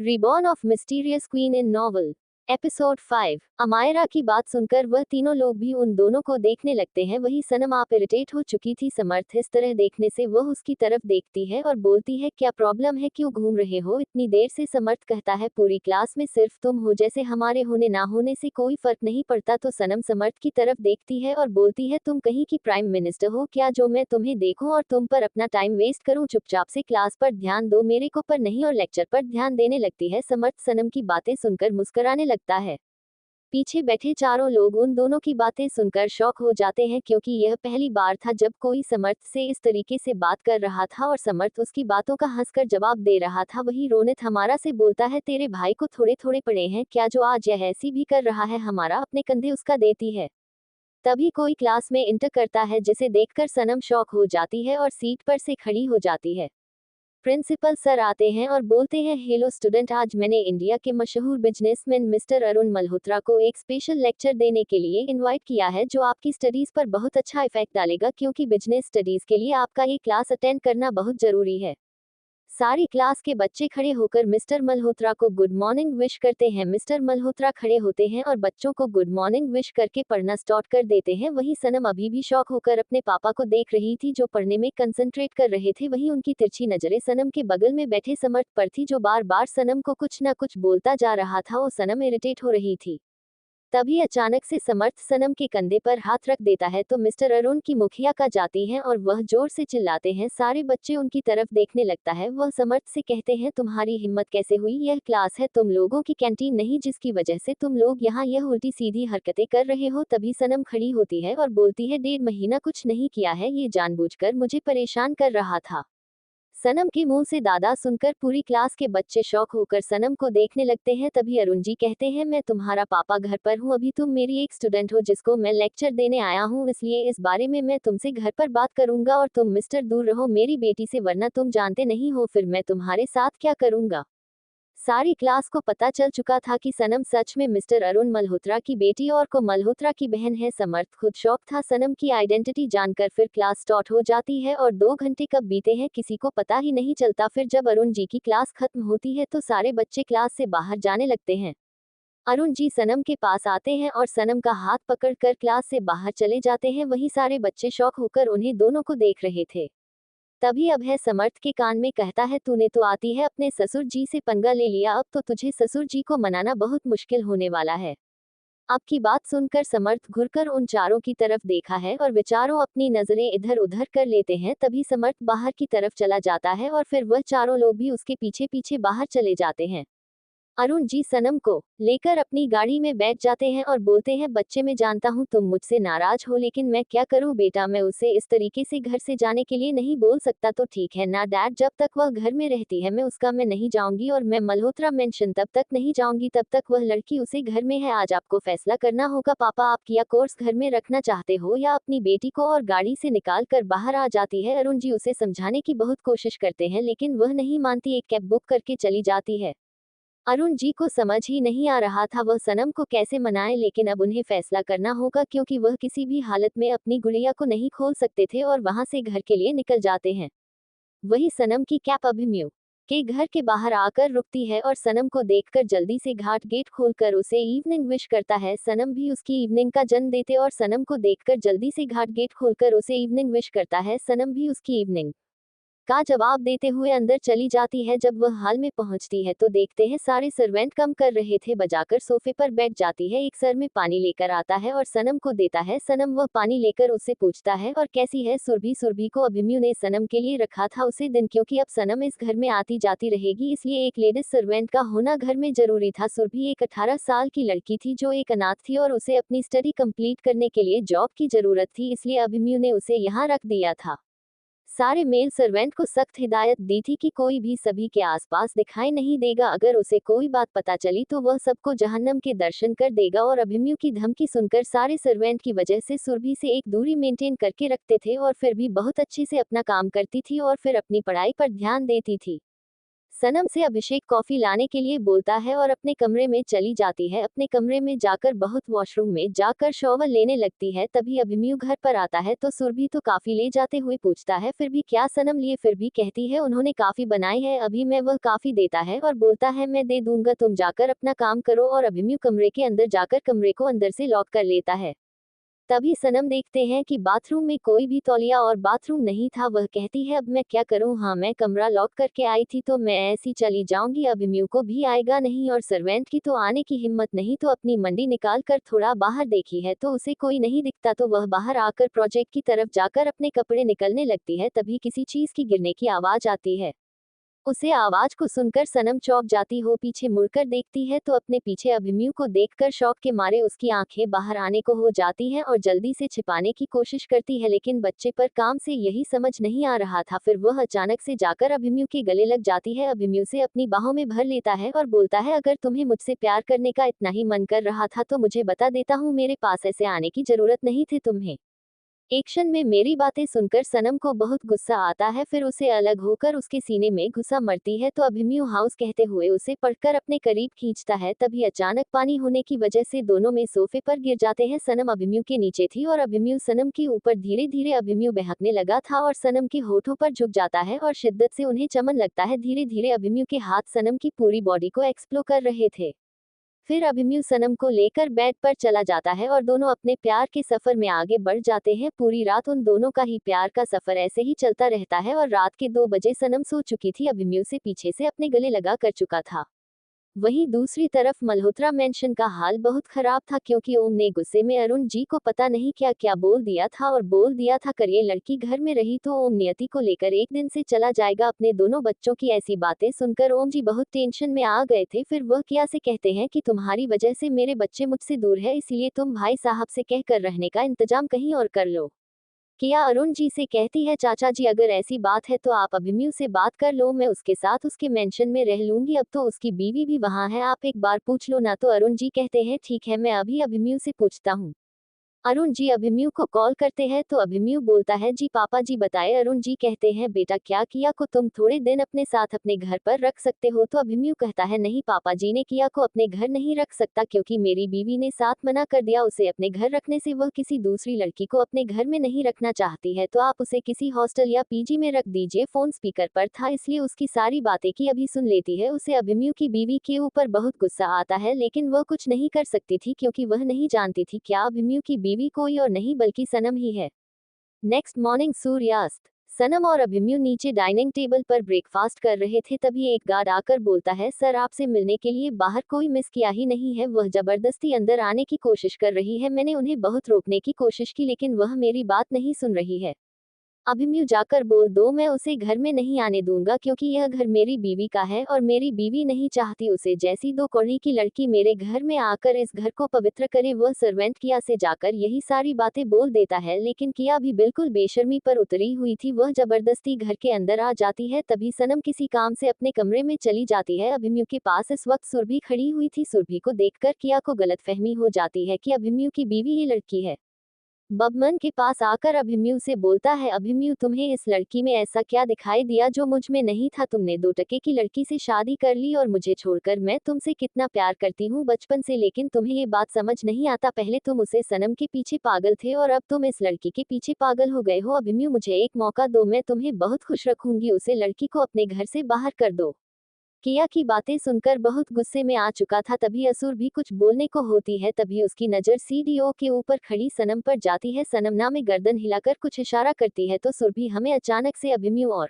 Reborn of mysterious queen in novel. Episode 5। Amayra की बात सुनकर वह तीनों लोग भी उन दोनों को देखने लगते हैं। वही सनम आप इरिटेट हो चुकी थी समर्थ इस तरह देखने से। वह उसकी तरफ देखती है और बोलती है क्या प्रॉब्लम है, क्यों घूम रहे हो इतनी देर से। समर्थ कहता है पूरी क्लास में सिर्फ तुम हो, जैसे हमारे होने ना होने से कोई फर्क नहीं पड़ता। तो सनम समर्थ की तरफ देखती है और बोलती है तुम कहीं की प्राइम मिनिस्टर हो क्या, जो मैं तुम्हें देखूं और तुम पर अपना टाइम वेस्ट करूं। चुपचाप से क्लास पर ध्यान दो, मेरे को पर नहीं। और लेक्चर पर ध्यान देने लगती है। समर्थ सनम की बातें सुनकर मुस्कुराने लगता है। पीछे बैठे चारों लोग उन दोनों की बातें सुनकर शॉक हो जाते हैं, क्योंकि यह पहली बार था जब कोई समर्थ से इस तरीके से बात कर रहा था और समर्थ उसकी बातों का हंसकर जवाब दे रहा था। वही रोनित हमारा से बोलता है तेरे भाई को थोड़े थोड़े पड़े हैं क्या, जो आज यह ऐसी भी कर रहा है। हमारा अपने कंधे उसका देती है। तभी कोई क्लास में इंटर करता है, जिसे देखकर सनम शॉक हो जाती है और सीट पर से खड़ी हो जाती है। प्रिंसिपल सर आते हैं और बोलते हैं हेलो स्टूडेंट, आज मैंने इंडिया के मशहूर बिजनेसमैन मिस्टर अरुण मल्होत्रा को एक स्पेशल लेक्चर देने के लिए इनवाइट किया है, जो आपकी स्टडीज पर बहुत अच्छा इफेक्ट डालेगा, क्योंकि बिजनेस स्टडीज के लिए आपका ये क्लास अटेंड करना बहुत जरूरी है। सारी क्लास के बच्चे खड़े होकर मिस्टर मल्होत्रा को गुड मॉर्निंग विश करते हैं। मिस्टर मल्होत्रा खड़े होते हैं और बच्चों को गुड मॉर्निंग विश करके पढ़ना स्टार्ट कर देते हैं। वहीं सनम अभी भी शॉक होकर अपने पापा को देख रही थी, जो पढ़ने में कंसंट्रेट कर रहे थे। वहीं उनकी तिरछी नजरें सनम के बगल में बैठे समर्थ पर थी, जो बार बार सनम को कुछ न कुछ बोलता जा रहा था। वो सनम इरिटेट हो रही थी। तभी अचानक से समर्थ सनम के कंधे पर हाथ रख देता है, तो मिस्टर अरुण की मुखिया का जाती हैं और वह जोर से चिल्लाते हैं। सारे बच्चे उनकी तरफ देखने लगता है। वह समर्थ से कहते हैं तुम्हारी हिम्मत कैसे हुई, यह क्लास है तुम लोगों की कैंटीन नहीं, जिसकी वजह से तुम लोग यहाँ यह उल्टी सीधी हरकतें कर रहे हो। तभी सनम खड़ी होती है और बोलती है 1.5 महीना कुछ नहीं किया है, ये जानबूझकर मुझे परेशान कर रहा था। सनम के मुंह से दादा सुनकर पूरी क्लास के बच्चे शॉक होकर सनम को देखने लगते हैं। तभी अरुण जी कहते हैं मैं तुम्हारा पापा घर पर हूँ, अभी तुम मेरी एक स्टूडेंट हो जिसको मैं लेक्चर देने आया हूँ, इसलिए इस बारे में मैं तुमसे घर पर बात करूंगा। और तुम मिस्टर दूर रहो मेरी बेटी से, वरना तुम जानते नहीं हो फिर मैं तुम्हारे साथ क्या करूंगा। सारी क्लास को पता चल चुका था कि सनम सच में मिस्टर अरुण मल्होत्रा की बेटी और को मल्होत्रा की बहन है। समर्थ खुद शॉक था सनम की आइडेंटिटी जानकर। फिर क्लास स्टार्ट हो जाती है और 2 घंटे कब बीते हैं किसी को पता ही नहीं चलता। फिर जब अरुण जी की क्लास खत्म होती है तो सारे बच्चे क्लास से बाहर जाने लगते हैं। अरुण जी सनम के पास आते हैं और सनम का हाथ पकड़कर क्लास से बाहर चले जाते हैं। वहीं सारे बच्चे शॉक होकर उन्हें दोनों को देख रहे थे। तभी अभय समर्थ के कान में कहता है तूने तो आती है अपने ससुर जी से पंगा ले लिया, अब तो तुझे ससुर जी को मनाना बहुत मुश्किल होने वाला है। आपकी बात सुनकर समर्थ घुरकर उन चारों की तरफ देखा है और विचारों अपनी नजरें इधर उधर कर लेते हैं। तभी समर्थ बाहर की तरफ चला जाता है और फिर वह चारों लोग भी उसके पीछे पीछे बाहर चले जाते हैं। अरुण जी सनम को लेकर अपनी गाड़ी में बैठ जाते हैं और बोलते हैं बच्चे मैं जानता हूँ तुम मुझसे नाराज हो, लेकिन मैं क्या करूँ बेटा, मैं उसे इस तरीके से घर से जाने के लिए नहीं बोल सकता। तो ठीक है ना डैड, जब तक वह घर में रहती है मैं नहीं जाऊंगी, और मैं मल्होत्रा मेंशन तब तक नहीं जाऊंगी तब तक वह लड़की उसे घर में है। आज आपको फैसला करना होगा पापा, आप किया कोर्स घर में रखना चाहते हो या अपनी बेटी को। और गाड़ी से निकाल कर बाहर आ जाती है। अरुण जी उसे समझाने की बहुत कोशिश करते हैं, लेकिन वह नहीं मानती। एक कैब बुक करके चली जाती है। अरुण जी को समझ ही नहीं आ रहा था वह सनम को कैसे मनाए, लेकिन अब उन्हें फैसला करना होगा, क्योंकि वह किसी भी हालत में अपनी गुड़िया को नहीं खोल सकते थे। और वहां से घर के लिए निकल जाते हैं। वही सनम की कैब अभिमन्यु के घर के बाहर आकर रुकती है और सनम को देखकर जल्दी से घाट गेट खोलकर उसे इवनिंग विश करता है। सनम भी उसकी इवनिंग का जन्म देते और सनम को देखकर जल्दी से घाट गेट खोलकर उसे इवनिंग विश करता है। सनम भी उसकी इवनिंग का जवाब देते हुए अंदर चली जाती है। जब वह हॉल में पहुंचती है तो देखते हैं सारे सर्वेंट कम कर रहे थे, बजाकर सोफे पर बैठ जाती है। एक सर में पानी लेकर आता है और सनम को देता है। सनम वह पानी लेकर उससे पूछता है और कैसी है सुरभि। सुरभि को अभिमन्यु ने सनम के लिए रखा था उसे दिन, क्योंकि अब सनम इस घर में आती जाती रहेगी, इसलिए एक लेडीज सर्वेंट का होना घर में जरूरी था। सुरभि एक 18 साल की लड़की थी जो एक अनाथ थी और उसे अपनी स्टडी कंप्लीट करने के लिए जॉब की जरूरत थी, इसलिए अभिमन्यु ने उसे यहाँ रख दिया था। सारे मेल सर्वेंट को सख्त हिदायत दी थी कि कोई भी सभी के आसपास दिखाई नहीं देगा, अगर उसे कोई बात पता चली तो वह सबको जहन्नम के दर्शन कर देगा। और अभिमन्यु की धमकी सुनकर सारे सर्वेंट की वजह से सुरभि से एक दूरी मेंटेन करके रखते थे और फिर भी बहुत अच्छे से अपना काम करती थी और फिर अपनी पढ़ाई पर ध्यान देती थी। सनम से अभिषेक कॉफी लाने के लिए बोलता है और अपने कमरे में चली जाती है। अपने कमरे में जाकर बहुत वॉशरूम में जाकर शॉवर लेने लगती है। तभी अभिमन्यु घर पर आता है तो सुरभि तो काफी ले जाते हुए पूछता है, फिर भी क्या सनम लिए? फिर भी कहती है उन्होंने काफी बनाई है अभी मैं, वह काफी देता है और बोलता है मैं दे दूंगा, तुम जाकर अपना काम करो। और अभिमन्यु कमरे के अंदर जाकर कमरे को अंदर से लॉक कर लेता है। तभी सनम देखते हैं कि बाथरूम में कोई भी तौलिया और बाथरूम नहीं था। वह कहती है अब मैं क्या करूं, हाँ मैं कमरा लॉक करके आई थी तो मैं ऐसी चली जाऊंगी, अभिमन्यु को भी आएगा नहीं और सर्वेंट की तो आने की हिम्मत नहीं। तो अपनी मंडी निकाल कर थोड़ा बाहर देखी है तो उसे कोई नहीं दिखता तो वह बाहर आकर प्रोजेक्ट की तरफ जाकर अपने कपड़े निकलने लगती है। तभी किसी चीज की गिरने की आवाज आती है। उसे आवाज को सुनकर सनम चौंक जाती हो, पीछे मुड़कर देखती है तो अपने पीछे अभिमन्यु को देखकर शौक के मारे उसकी आंखें बाहर आने को हो जाती हैं और जल्दी से छिपाने की कोशिश करती है, लेकिन बच्चे पर काम से यही समझ नहीं आ रहा था। फिर वह अचानक से जाकर अभिमन्यु के गले लग जाती है, अभिमन्यु से अपनी बाहों में भर लेता है और बोलता है अगर तुम्हें मुझसे प्यार करने का इतना ही मन कर रहा था तो मुझे बता देता हूँ, मेरे पास ऐसे आने की जरूरत नहीं थी तुम्हें। एक्शन में मेरी बातें सुनकर सनम को बहुत गुस्सा आता है, फिर उसे अलग होकर उसके सीने में घुसा मरती है तो अभिमन्यु हाउस कहते हुए उसे पकड़कर अपने करीब खींचता है। तभी अचानक पानी होने की वजह से दोनों में सोफे पर गिर जाते हैं। सनम अभिमन्यु के नीचे थी और अभिमन्यु सनम के ऊपर। धीरे धीरे अभिमन्यु बहकने लगा था और सनम के होठों पर झुक जाता है और शिद्दत से उन्हें चमन लगता है। धीरे धीरे अभिमन्यु के हाथ सनम की पूरी बॉडी को एक्सप्लोर कर रहे थे। फिर अभिमन्यु सनम को लेकर बेड पर चला जाता है और दोनों अपने प्यार के सफर में आगे बढ़ जाते हैं। पूरी रात उन दोनों का ही प्यार का सफर ऐसे ही चलता रहता है और रात के 2 बजे सनम सो चुकी थी, अभिमन्यु से पीछे से अपने गले लगा कर चुका था। वहीं दूसरी तरफ मल्होत्रा मेंशन का हाल बहुत खराब था क्योंकि ओम ने गुस्से में अरुण जी को पता नहीं क्या क्या बोल दिया था और बोल दिया था कर ये लड़की घर में रही तो ओम नियति को लेकर एक दिन से चला जाएगा। अपने दोनों बच्चों की ऐसी बातें सुनकर ओम जी बहुत टेंशन में आ गए थे। फिर वह किया से कहते हैं कि तुम्हारी वजह से मेरे बच्चे मुझसे दूर है, इसलिए तुम भाई साहब से कहकर रहने का इंतजाम कहीं और कर लो। किया अरुण जी से कहती है चाचा जी अगर ऐसी बात है तो आप अभिमन्यु से बात कर लो, मैं उसके साथ उसके मेंशन में रह लूंगी, अब तो उसकी बीवी भी वहां है, आप एक बार पूछ लो ना। तो अरुण जी कहते हैं ठीक है मैं अभी अभिमन्यु से पूछता हूँ। अरुण जी अभिमन्यु को कॉल करते हैं तो अभिमन्यु बोलता है जी पापा जी बताए। अरुण जी कहते हैं बेटा क्या किया को तुम थोड़े दिन अपने साथ अपने घर पर रख सकते हो। तो अभिमन्यु कहता है नहीं पापा जी, ने किया को अपने घर नहीं रख सकता क्योंकि मेरी बीवी ने साथ मना कर दिया उसे अपने घर रखने से, वह किसी दूसरी लड़की को अपने घर में नहीं रखना चाहती है, तो आप उसे किसी हॉस्टल या पीजी में रख दीजिए। फोन स्पीकर पर था इसलिए उसकी सारी बातें की अभी सुन लेती है। उसे अभिमन्यु की बीवी के ऊपर बहुत गुस्सा आता है लेकिन वह कुछ नहीं कर सकती थी क्योंकि वह नहीं जानती थी क्या अभिमन्यु की बीवी कोई और नहीं बल्कि सनम ही है। नेक्स्ट मॉर्निंग सूर्यास्त। सनम और अभिमन्यु नीचे डाइनिंग टेबल पर ब्रेकफास्ट कर रहे थे, तभी एक गार्ड आकर बोलता है सर आपसे मिलने के लिए बाहर कोई मिस किया ही नहीं है, वह जबरदस्ती अंदर आने की कोशिश कर रही है, मैंने उन्हें बहुत रोकने की कोशिश की लेकिन वह मेरी बात नहीं सुन रही है। अभिमन्यु जाकर बोल दो मैं उसे घर में नहीं आने दूंगा क्योंकि यह घर मेरी बीवी का है और मेरी बीवी नहीं चाहती उसे जैसी दो कौड़ी की लड़की मेरे घर में आकर इस घर को पवित्र करे। वह सर्वेंट किया से जाकर यही सारी बातें बोल देता है लेकिन किया भी बिल्कुल बेशर्मी पर उतरी हुई थी, वह जबरदस्ती घर के अंदर आ जाती है। तभी सनम किसी काम से अपने कमरे में चली जाती है। अभिमन्यु के पास इस वक्त सुरभि खड़ी हुई थी। सुरभि को देखकर किया को गलतफहमी हो जाती है कि अभिमन्यु की बीवी ये लड़की है। बबमन के पास आकर अभिमन्यु से बोलता है अभिमन्यु तुम्हें इस लड़की में ऐसा क्या दिखाई दिया जो मुझ में नहीं था, तुमने 2 टके की लड़की से शादी कर ली और मुझे छोड़कर, मैं तुमसे कितना प्यार करती हूँ बचपन से लेकिन तुम्हें ये बात समझ नहीं आता, पहले तुम उसे सनम के पीछे पागल थे और अब तुम इस लड़की के पीछे पागल हो गए हो। अभिमन्यु मुझे एक मौका दो, मैं तुम्हें बहुत खुश रखूंगी, उसे लड़की को अपने घर से बाहर कर दो। किया की बातें सुनकर बहुत गुस्से में आ चुका था, तभी असुर भी कुछ बोलने को होती है तभी उसकी नजर सीडीओ के ऊपर खड़ी सनम पर जाती है। सनम ना में गर्दन हिलाकर कुछ इशारा करती है तो सुरभि हमें अचानक से अभिमन्यु और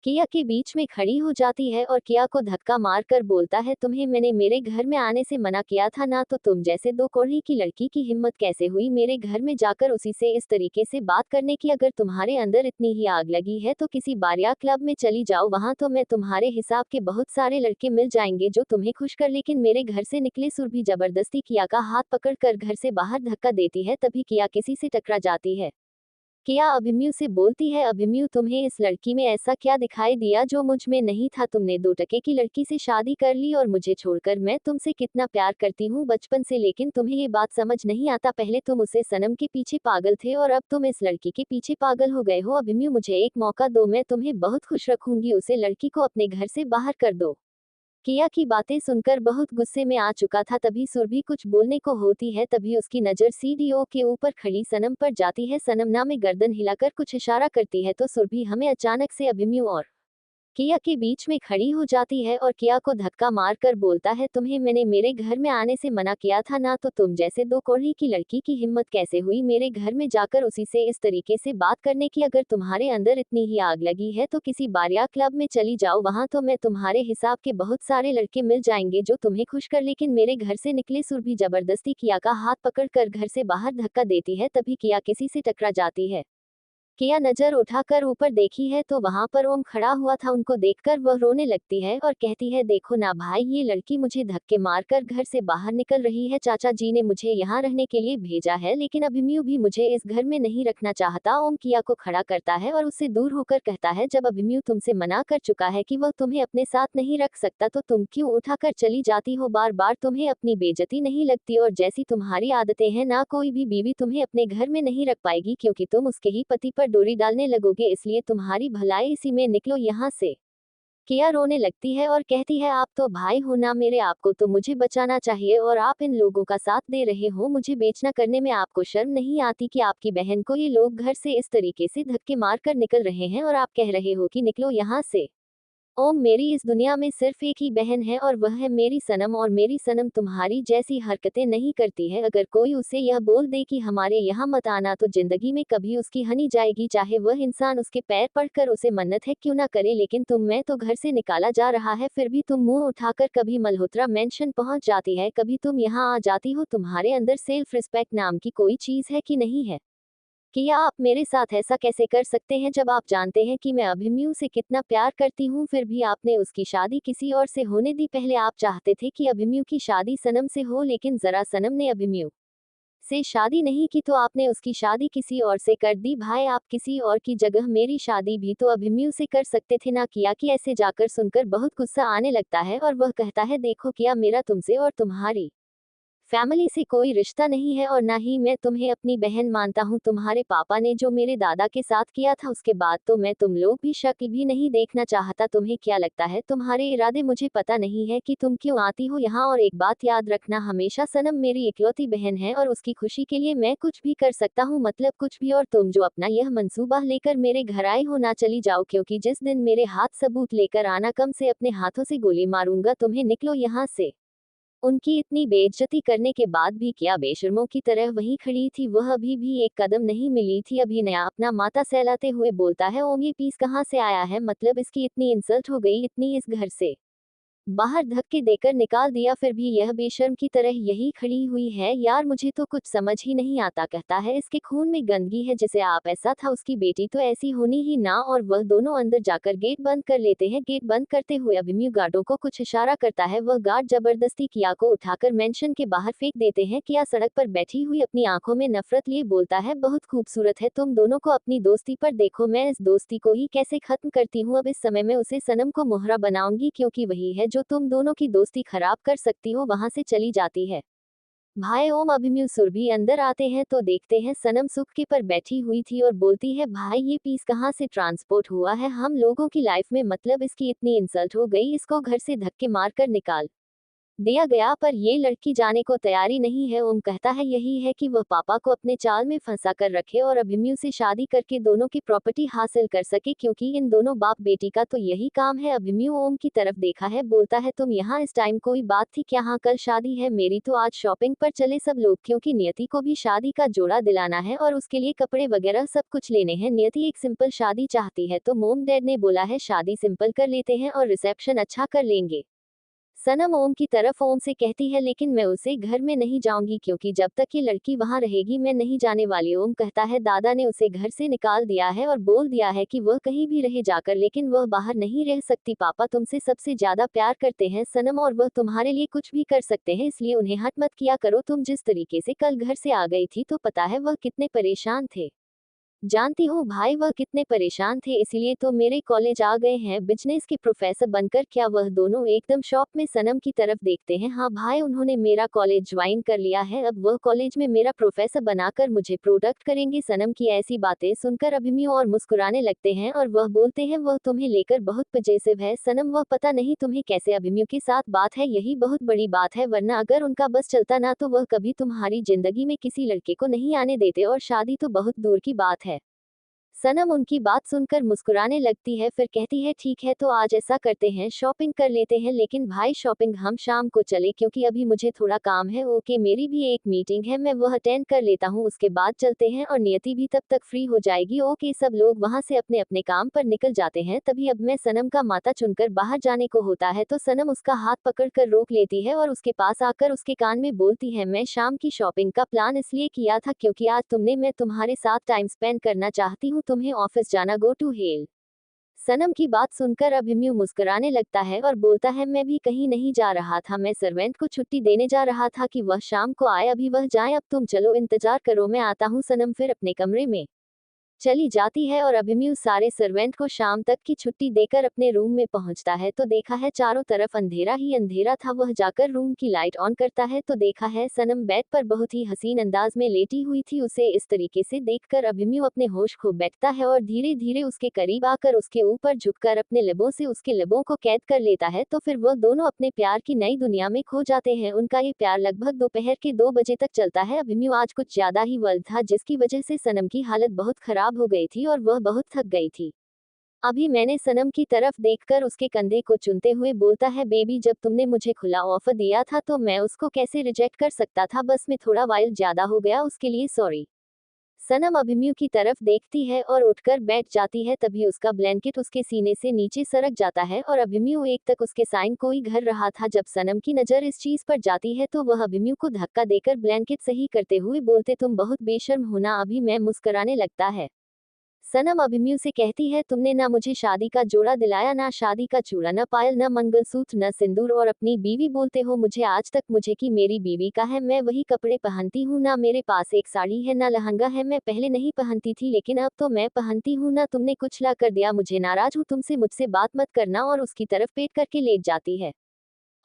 किया के बीच में खड़ी हो जाती है और किया को धक्का मारकर बोलता है तुम्हें मैंने मेरे घर में आने से मना किया था ना, तो तुम जैसे 2 कौड़ी की लड़की की हिम्मत कैसे हुई मेरे घर में जाकर उसी से इस तरीके से बात करने की। अगर तुम्हारे अंदर इतनी ही आग लगी है तो किसी बारिया क्लब में चली जाओ, वहां तो मैं तुम्हारे हिसाब के बहुत सारे लड़के मिल जाएंगे जो तुम्हें खुश कर, लेकिन मेरे घर से निकले। सुरभि जबरदस्ती किया का हाथ पकड़कर घर से बाहर धक्का देती है, तभी किया किसी से टकरा जाती है। किया अभिमन्यु से बोलती है, अभिमन्यु तुम्हें इस लड़की में ऐसा क्या दिखाई दिया जो मुझ में नहीं था? तुमने 2 टके की लड़की से शादी कर ली और मुझे छोड़कर। मैं तुमसे कितना प्यार करती हूँ बचपन से, लेकिन तुम्हें ये बात समझ नहीं आता। पहले तुम उसे सनम के पीछे पागल थे और अब तुम इस लड़की के पीछे पागल हो गए हो। अभिमन्यु मुझे एक मौका दो, मैं तुम्हें बहुत खुश रखूंगी। उसे लड़की को अपने घर से बाहर कर दो। किया की बातें सुनकर बहुत गुस्से में आ चुका था। तभी सुरभि कुछ बोलने को होती है, तभी उसकी नजर सीडीओ के ऊपर खड़ी सनम पर जाती है। सनम ना में गर्दन हिलाकर कुछ इशारा करती है तो सुरभि हमें अचानक से अभिमन्यु और किया के बीच में खड़ी हो जाती है और किया को धक्का मारकर बोलता है, तुम्हें मैंने मेरे घर में आने से मना किया था ना? तो तुम जैसे 2 कौड़ी की लड़की की हिम्मत कैसे हुई मेरे घर में जाकर उसी से इस तरीके से बात करने की? अगर तुम्हारे अंदर इतनी ही आग लगी है तो किसी बारिया क्लब में चली जाओ, वहां तो मैं तुम्हारे हिसाब के बहुत सारे लड़के मिल जाएंगे जो तुम्हें खुश कर, लेकिन मेरे घर से निकले। सुरभि जबरदस्ती किया का हाथ पकड़कर घर से बाहर धक्का देती है, तभी किया किसी से टकरा जाती है। किया नजर उठाकर ऊपर देखी है तो वहां पर ओम खड़ा हुआ था। उनको देखकर वह रोने लगती है और कहती है, देखो ना भाई, ये लड़की मुझे धक्के मारकर घर से बाहर निकल रही है। चाचा जी ने मुझे यहाँ रहने के लिए भेजा है, लेकिन अभिमन्यु भी मुझे इस घर में नहीं रखना चाहता। ओम किया को खड़ा करता है और उससे दूर होकर कहता है, जब अभिमन्यु तुमसे मना कर चुका है कि वह तुम्हें अपने साथ नहीं रख सकता तो तुम क्यों उठाकर चली जाती हो? बार बार तुम्हें अपनी बेइज्जती नहीं लगती? और जैसी तुम्हारी आदतें हैं ना, कोई भी बीवी तुम्हें अपने घर में नहीं रख पाएगी, क्योंकि तुम उसके ही पति पर डोरी डालने लगोगे। इसलिए तुम्हारी भलाई इसी में, निकलो यहाँ से। किया रोने लगती है और कहती है, आप तो भाई हो ना मेरे, आपको तो मुझे बचाना चाहिए और आप इन लोगों का साथ दे रहे हो। मुझे बेचना करने में आपको शर्म नहीं आती कि आपकी बहन को ये लोग घर से इस तरीके से धक्के मार कर निकल रहे हैं और आप कह रहे हो कि निकलो यहाँ से। ओम, मेरी इस दुनिया में सिर्फ एक ही बहन है और वह है मेरी सनम, और मेरी सनम तुम्हारी जैसी हरकतें नहीं करती है। अगर कोई उसे यह बोल दे कि हमारे यहाँ मत आना तो जिंदगी में कभी उसकी हनी जाएगी, चाहे वह इंसान उसके पैर पड़कर उसे मन्नत है क्यों ना करे। लेकिन तुम, मैं तो घर से निकाला जा रहा है फिर भी तुम मुंह उठाकर कभी मल्होत्रा मेंशन पहुंच जाती है, कभी तुम यहाँ आ जाती हो। तुम्हारे अंदर सेल्फ रिस्पेक्ट नाम की कोई चीज है कि नहीं है? किया, आप मेरे साथ ऐसा कैसे कर सकते हैं जब आप जानते हैं कि मैं अभिमन्यु से कितना प्यार करती हूँ? फिर भी आपने उसकी शादी किसी और से होने दी। पहले आप चाहते थे कि अभिमन्यु की शादी सनम से हो, लेकिन जरा सनम ने अभिमन्यु से शादी नहीं की तो आपने उसकी शादी किसी और से कर दी। भाई, आप किसी और की जगह मेरी शादी भी तो अभिमन्यु से कर सकते थे ना? किया की ऐसे जाकर सुनकर बहुत गुस्सा आने लगता है और वह कहता है, देखो किया, मेरा तुमसे और तुम्हारी फैमिली से कोई रिश्ता नहीं है और ना ही मैं तुम्हें अपनी बहन मानता हूँ। तुम्हारे पापा ने जो मेरे दादा के साथ किया था उसके बाद तो मैं तुम लोग भी शक्ल भी नहीं देखना चाहता। तुम्हें क्या लगता है तुम्हारे इरादे मुझे पता नहीं है कि तुम क्यों आती हो यहाँ? और एक बात याद रखना हमेशा, सनम मेरी इकलौती बहन है और उसकी खुशी के लिए मैं कुछ भी कर सकता हूँ, मतलब कुछ भी। और तुम जो अपना यह मंसूबा लेकर मेरे घर आए हो ना, चली जाओ, क्योंकि जिस दिन मेरे हाथ सबूत लेकर आना, कम से अपने हाथों से गोली मारूंगा तुम्हें। निकलो यहाँ से। उनकी इतनी बेइज्जती करने के बाद भी किया बेशर्मों की तरह वहीं खड़ी थी। वह अभी भी एक कदम नहीं मिली थी। अभिनया अपना माथा सहलाते हुए बोलता है, ओम, ये पीस कहाँ से आया है? मतलब इसकी इतनी इंसल्ट हो गई, इतनी इस घर से बाहर धक्के देकर निकाल दिया, फिर भी यह बेशर्म की तरह यही खड़ी हुई है। यार, मुझे तो कुछ समझ ही नहीं आता। कहता है, इसके खून में गंदगी है, जिसे आप ऐसा था उसकी बेटी तो ऐसी होनी ही ना। और वह दोनों अंदर जाकर गेट बंद कर लेते हैं। गेट बंद करते हुए अभिमन्यु गार्डों को कुछ इशारा करता है। वह गार्ड जबरदस्ती किया को उठाकर मेंशन के बाहर फेंक देते हैं। किया सड़क पर बैठी हुई अपनी आंखों में नफरत लिए बोलता है, बहुत खूबसूरत है तुम दोनों को अपनी दोस्ती पर देखो, मैं इस दोस्ती को ही कैसे खत्म करती हूँ। अब इस समय में उसे सनम को मोहरा बनाऊंगी, क्योंकि वही है जो तुम दोनों की दोस्ती खराब कर सकती हो। वहां से चली जाती है। भाई ओम, अभिमन्यु सुरभि अंदर आते हैं तो देखते हैं सनम सुक्के पर बैठी हुई थी और बोलती है, भाई ये पीस कहाँ से ट्रांसपोर्ट हुआ है हम लोगों की लाइफ में? मतलब इसकी इतनी इंसल्ट हो गई, इसको घर से धक्के मारकर निकाल दिया गया, पर ये लड़की जाने को तैयारी नहीं है। ओम कहता है, यही है कि वह पापा को अपने चाल में फंसा कर रखे और अभिमन्यु से शादी करके दोनों की प्रॉपर्टी हासिल कर सके, क्योंकि इन दोनों बाप बेटी का तो यही काम है। अभिमन्यु ओम की तरफ देखा है, बोलता है, तुम यहाँ इस टाइम कोई बात थी क्या? हाँ, कल शादी है मेरी, तो आज शॉपिंग पर चले सब लोग, क्योंकि नियति को भी शादी का जोड़ा दिलाना है और उसके लिए कपड़े वगैरह सब कुछ लेने हैं। नियति एक सिंपल शादी चाहती है, तो मोम डैड ने बोला है शादी सिंपल कर लेते हैं और रिसेप्शन अच्छा कर लेंगे। सनम ओम की तरफ ओम से कहती है, लेकिन मैं उसे घर में नहीं जाऊंगी, क्योंकि जब तक ये लड़की वहां रहेगी मैं नहीं जाने वाली। ओम कहता है, दादा ने उसे घर से निकाल दिया है और बोल दिया है कि वह कहीं भी रहे जाकर, लेकिन वह बाहर नहीं रह सकती। पापा तुमसे सबसे ज्यादा प्यार करते हैं सनम, और वह तुम्हारे लिए कुछ भी कर सकते हैं, इसलिए उन्हें हट मत किया करो। तुम जिस तरीके से कल घर से आ गई थी तो पता है वह कितने परेशान थे। जानती हूँ भाई वह कितने परेशान थे, इसीलिए तो मेरे कॉलेज आ गए हैं बिजनेस के प्रोफेसर बनकर। क्या वह दोनों एकदम शॉप में सनम की तरफ देखते हैं। हाँ भाई, उन्होंने मेरा कॉलेज ज्वाइन कर लिया है, अब वह कॉलेज में मेरा प्रोफेसर बनाकर मुझे प्रोटेक्ट करेंगे। सनम की ऐसी बातें सुनकर अभिमन्यु और मुस्कुराने लगते हैं और वह बोलते हैं वह तुम्हें लेकर बहुत पजेसिव है सनम, वह पता नहीं तुम्हें कैसे अभिमन्यु के साथ बात है, यही बहुत बड़ी बात है, वरना अगर उनका बस चलता ना तो वह कभी तुम्हारी जिंदगी में किसी लड़के को नहीं आने देते, और शादी तो बहुत दूर की बात है। सनम उनकी बात सुनकर मुस्कुराने लगती है, फिर कहती है ठीक है तो आज ऐसा करते हैं शॉपिंग कर लेते हैं, लेकिन भाई शॉपिंग हम शाम को चले क्योंकि अभी मुझे थोड़ा काम है। ओके, मेरी भी एक मीटिंग है, मैं वह अटेंड कर लेता हूँ, उसके बाद चलते हैं और नियति भी तब तक फ्री हो जाएगी। ओके, सब लोग वहां से अपने अपने काम पर निकल जाते हैं। तभी अब मैं सनम का माता चुनकर बाहर जाने को होता है तो सनम उसका हाथ पकड़कर रोक लेती है और उसके पास आकर उसके कान में बोलती है मैं शाम की शॉपिंग का प्लान इसलिए किया था क्योंकि आज तुमने मैं तुम्हारे साथ टाइम स्पेंड करना चाहती हूँ, तुम्हें ऑफिस जाना, गो टू हेल। सनम की बात सुनकर अभिमन्यु मुस्कुराने लगता है और बोलता है मैं भी कहीं नहीं जा रहा था, मैं सर्वेंट को छुट्टी देने जा रहा था कि वह शाम को आए, अभी वह जाए, अब तुम चलो इंतजार करो मैं आता हूँ। सनम फिर अपने कमरे में चली जाती है और अभिमन्यु सारे सर्वेंट को शाम तक की छुट्टी देकर अपने रूम में पहुंचता है तो देखा है चारों तरफ अंधेरा ही अंधेरा था। वह जाकर रूम की लाइट ऑन करता है तो देखा है सनम बेड पर बहुत ही हसीन अंदाज में लेटी हुई थी। उसे इस तरीके से देखकर अभिमन्यु अपने होश खो बैठता है और धीरे धीरे उसके करीब आकर उसके ऊपर झुककर अपने लबों से उसके लबों को कैद कर लेता है। तो फिर वह दोनों अपने प्यार की नई दुनिया में खो जाते हैं। उनका ये प्यार लगभग दोपहर के 2 बजे तक चलता है। अभिमन्यु आज कुछ ज्यादा ही वर्ल्ड था जिसकी वजह से सनम की हालत बहुत खराब हो गई थी और वह बहुत थक गई थी। अभी मैंने सनम की तरफ देखकर उसके कंधे को चूमते हुए बोलता है बेबी, जब तुमने मुझे खुला ऑफर दिया था तो मैं उसको कैसे रिजेक्ट कर सकता था, बस में थोड़ा वाइल्ड ज्यादा हो गया, उसके लिए सॉरी। सनम अभिमन्यु की तरफ देखती है और उठकर बैठ जाती है, तभी उसका ब्लैंकेट उसके सीने से नीचे सरक जाता है और अभिमन्यु एक तक उसके साइन कोई घर रहा था। जब सनम की नजर इस चीज पर जाती है तो वह अभिमन्यु को धक्का देकर ब्लैंकेट सही करते हुए बोलते तुम बहुत बेशर्म हो ना। अभी मैं मुस्कुराने लगता है। सनम अभिमन्यु से कहती है तुमने ना मुझे शादी का जोड़ा दिलाया, ना शादी का चूड़ा, न पायल, न मंगलसूत्र, न सिंदूर, और अपनी बीवी बोलते हो मुझे आज तक मुझे कि मेरी बीवी का है, मैं वही कपड़े पहनती हूँ, ना मेरे पास एक साड़ी है ना लहंगा है, मैं पहले नहीं पहनती थी लेकिन अब तो मैं पहनती हूँ ना, तुमने कुछ ला कर दिया, मुझे नाराज हूँ तुमसे, मुझसे बात मत करना, और उसकी तरफ पेट करके लेट जाती है।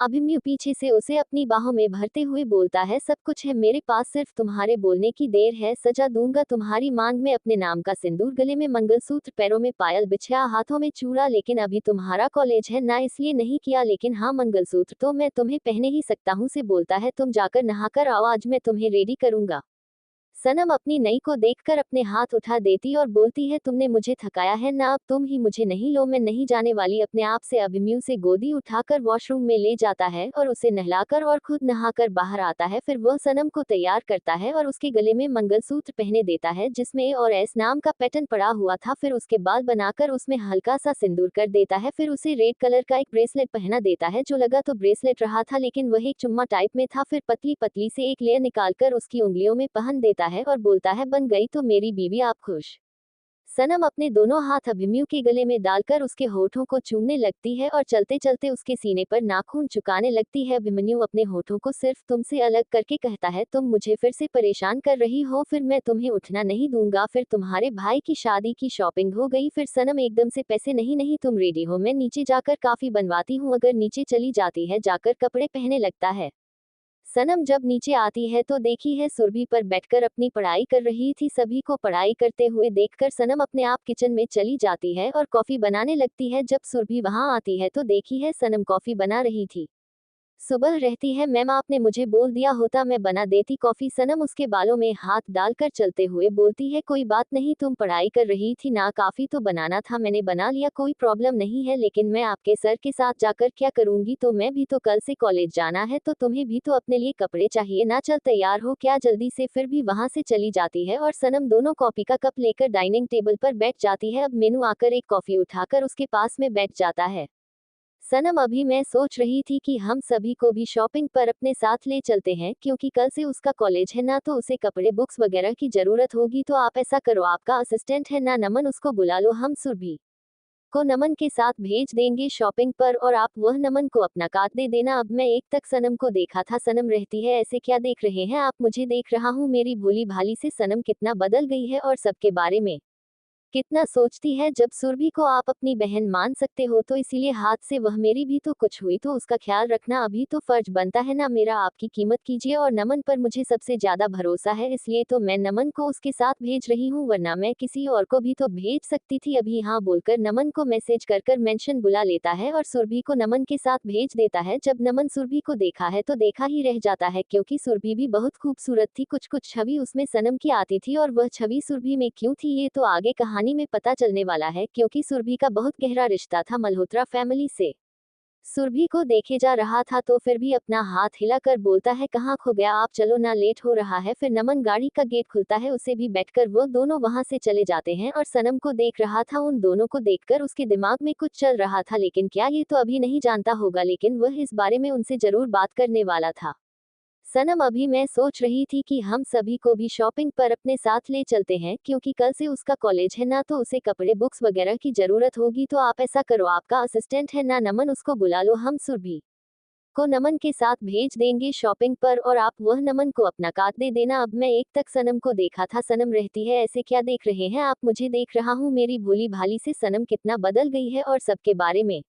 अभिमन्यु पीछे से उसे अपनी बाहों में भरते हुए बोलता है सब कुछ है मेरे पास, सिर्फ तुम्हारे बोलने की देर है, सजा दूंगा तुम्हारी मांग में अपने नाम का सिंदूर, गले में मंगलसूत्र, पैरों में पायल, बिछिया हाथों में चूड़ा, लेकिन अभी तुम्हारा कॉलेज है ना इसलिए नहीं किया, लेकिन हाँ मंगलसूत्र तो मैं तुम्हें पहने ही सकता हूँ। से बोलता है तुम जाकर नहाकर आओ, आज मैं तुम्हें रेडी करूंगा। सनम अपनी नई को देखकर अपने हाथ उठा देती और बोलती है तुमने मुझे थकाया है ना, अब तुम ही मुझे नहीं लो, मैं नहीं जाने वाली। अपने आप से अभिमन्यु से गोदी उठाकर वॉशरूम में ले जाता है और उसे नहलाकर और खुद नहाकर बाहर आता है। फिर वह सनम को तैयार करता है और उसके गले में मंगलसूत्र पहने देता है जिसमें और एस नाम का पैटर्न पड़ा हुआ था। फिर उसके बाल बनाकर उसमें हल्का सा सिंदूर कर देता है। फिर उसे रेड कलर का एक ब्रेसलेट पहना देता है जो लगा तो ब्रेसलेट रहा था लेकिन वह एक चुम्मा टाइप में था। फिर पतली पतली से एक लेयर निकालकर उसकी उंगलियों में पहन देता है और बोलता है बन गई तो मेरी बीवी, आप खुश। सनम अपने दोनों हाथ अभिमन्यु के गले में डालकर उसके होठों को चूमने लगती है और चलते चलते उसके सीने पर नाखून चुकाने लगती है। अभिमन्यु अपने होठों को सिर्फ तुमसे अलग करके कहता है तुम मुझे फिर से परेशान कर रही हो, फिर मैं तुम्हें उठना नहीं दूंगा। फिर तुम्हारे भाई की शादी की शॉपिंग हो गई। फिर सनम एकदम से पैसे नहीं नहीं तुम रेडी हो, मैं नीचे जाकर काफी बनवाती हूँ। अगर नीचे चली जाती है जाकर कपड़े पहने लगता है। सनम जब नीचे आती है तो देखी है सुरभि पर बैठकर अपनी पढ़ाई कर रही थी। सभी को पढ़ाई करते हुए देखकर सनम अपने आप किचन में चली जाती है और कॉफी बनाने लगती है। जब सुरभि वहां आती है तो देखी है सनम कॉफी बना रही थी। सुबह रहती है मैम, आपने मुझे बोल दिया होता मैं बना देती कॉफी। सनम उसके बालों में हाथ डालकर चलते हुए बोलती है कोई बात नहीं, तुम पढ़ाई कर रही थी ना, काफी तो बनाना था, मैंने बना लिया, कोई प्रॉब्लम नहीं है, लेकिन मैं आपके सर के साथ जाकर क्या करूंगी, तो मैं भी तो कल से कॉलेज जाना है, तो तुम्हें भी तो अपने लिए कपड़े चाहिए ना, चल तैयार हो क्या जल्दी से। फिर भी वहां से चली जाती है और सनम दोनों कॉफी का कप लेकर डाइनिंग टेबल पर बैठ जाती है। अब मेनू आकर एक कॉफी उठाकर उसके पास में बैठ जाता है। सनम अभी मैं सोच रही थी कि हम सभी को भी शॉपिंग पर अपने साथ ले चलते हैं क्योंकि कल से उसका कॉलेज है ना, तो उसे कपड़े बुक्स वगैरह की जरूरत होगी, तो आप ऐसा करो आपका असिस्टेंट है ना नमन, उसको बुला लो, हम सुरभि को नमन के साथ भेज देंगे शॉपिंग पर और आप वह नमन को अपना कार्ड दे देना। अब मैं एक तक सनम को देखा था, सनम रहती है ऐसे क्या देख रहे हैं आप, मुझे देख रहा हूँ, मेरी भोली भाली से सनम कितना बदल गई है और सबके बारे में कितना सोचती है जब सुरभि को आप अपनी बहन मान सकते हो तो इसीलिए हाथ से वह मेरी भी तो कुछ हुई तो उसका ख्याल रखना अभी तो फर्ज बनता है ना मेरा आपकी कीमत कीजिए और नमन पर मुझे सबसे ज्यादा भरोसा है इसलिए तो मैं नमन को उसके साथ भेज रही हूँ वरना मैं किसी और को भी तो भेज सकती थी अभी हाँ बोलकर नमन को मैसेज कर कर मेंशन बुला लेता है और सुरभि को नमन के साथ भेज देता है। जब नमन सुरभि को देखा है तो देखा ही रह जाता है क्योंकि सुरभि भी बहुत खूबसूरत थी। कुछ कुछ छवि उसमें सनम की आती थी और वह छवि सुरभि में क्यों थी ये तो आगे कहानी में पता चलने वाला है क्योंकि सुरभि का बहुत गहरा रिश्ता था मल्होत्रा फैमिली से। सुरभि को देखे जा रहा था तो फिर भी अपना हाथ हिलाकर बोलता है कहाँ खो गया आप चलो ना लेट हो रहा है। फिर नमन गाड़ी का गेट खुलता है उसे भी बैठकर वो दोनों वहां से चले जाते हैं और सनम को देख रहा था। उन दोनों को देखकर उसके दिमाग में कुछ चल रहा था लेकिन क्या ये तो अभी नहीं जानता होगा लेकिन वह इस बारे में उनसे जरूर बात करने वाला था। सनम अभी मैं सोच रही थी कि हम सभी को भी शॉपिंग पर अपने साथ ले चलते हैं क्योंकि कल से उसका कॉलेज है ना तो उसे कपड़े बुक्स वगैरह की जरूरत होगी तो आप ऐसा करो आपका असिस्टेंट है ना नमन उसको बुला लो हम सुरभि को नमन के साथ भेज देंगे शॉपिंग पर और आप वह नमन को अपना कार्ड दे देना। अब मैं एक तक सनम को देखा था सनम रहती है ऐसे क्या देख रहे हैं आप मुझे देख रहा हूँ मेरी भोली भाली से सनम कितना बदल गई है और सबके बारे में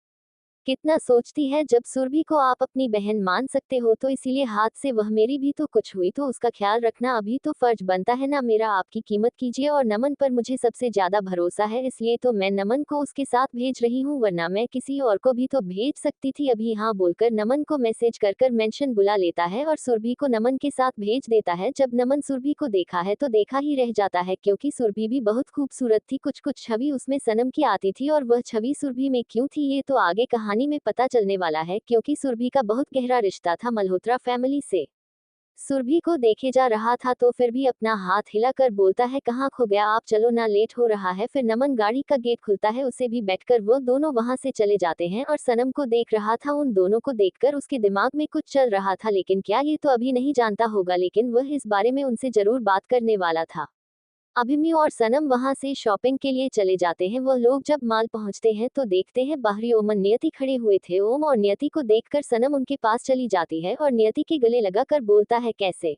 कितना सोचती है जब सुरभि को आप अपनी बहन मान सकते हो तो इसीलिए हाथ से वह मेरी भी तो कुछ हुई तो उसका ख्याल रखना अभी तो फर्ज बनता है ना मेरा आपकी कीमत कीजिए और नमन पर मुझे सबसे ज्यादा भरोसा है इसलिए तो मैं नमन को उसके साथ भेज रही हूँ वरना मैं किसी और को भी तो भेज सकती थी अभी हाँ बोलकर नमन को मैसेज कर कर मेंशन बुला लेता है और सुरभि को नमन के साथ भेज देता है। जब नमन सुरभि को देखा है तो देखा ही रह जाता है क्योंकि सुरभि भी बहुत खूबसूरत थी। कुछ कुछ छवि उसमें सनम की आती थी और वह छवि सुरभि में क्यों थी ये तो आगे कहानी में पता चलने वाला है क्योंकि सुरभि का बहुत गहरा रिश्ता था मल्होत्रा फैमिली से। सुरभि को देखे जा रहा था तो फिर भी अपना हाथ हिलाकर बोलता है कहाँ खो गया आप चलो ना लेट हो रहा है। फिर नमन गाड़ी का गेट खुलता है उसे भी बैठकर वो दोनों वहां से चले जाते हैं और सनम को देख रहा था। उन दोनों को देखकर उसके दिमाग में कुछ चल रहा था लेकिन क्या ये तो अभी नहीं जानता होगा लेकिन वह इस बारे में उनसे जरूर बात करने वाला था। अभिमन्यु और सनम वहां से शॉपिंग के लिए चले जाते हैं। वह लोग जब मॉल पहुंचते हैं तो देखते हैं बाहरी ओम और नियति खड़े हुए थे। ओम और नियति को देखकर सनम उनके पास चली जाती है और नियति के गले लगाकर बोलता है कैसे